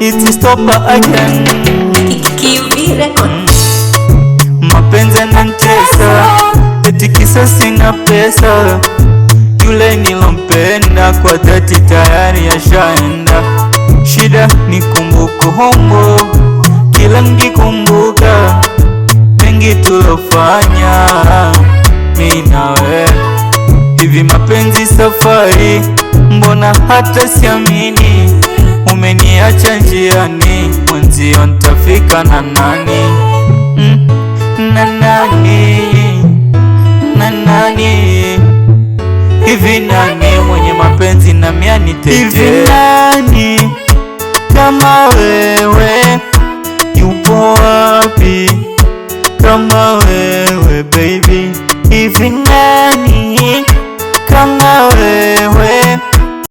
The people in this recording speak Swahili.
It's stop again. Mapenzi yananitesa, eti kisa sina pesa. Yule nilompenda kwa dhati tayari ashaenda. Shida ni kumbukumbu, kila nikikumbuka mengi tulofanya mimi nawe. Hivi mapenzi safari, mbona hata siamini? Umeniacha njiani, mwenzio nitafika na nani? Na nani? Na nani? Hivi nani mwenye mapenzi na mimi anitete? Hivi nani kama wewe? Yupo wapi kama wewe baby? Hivi nani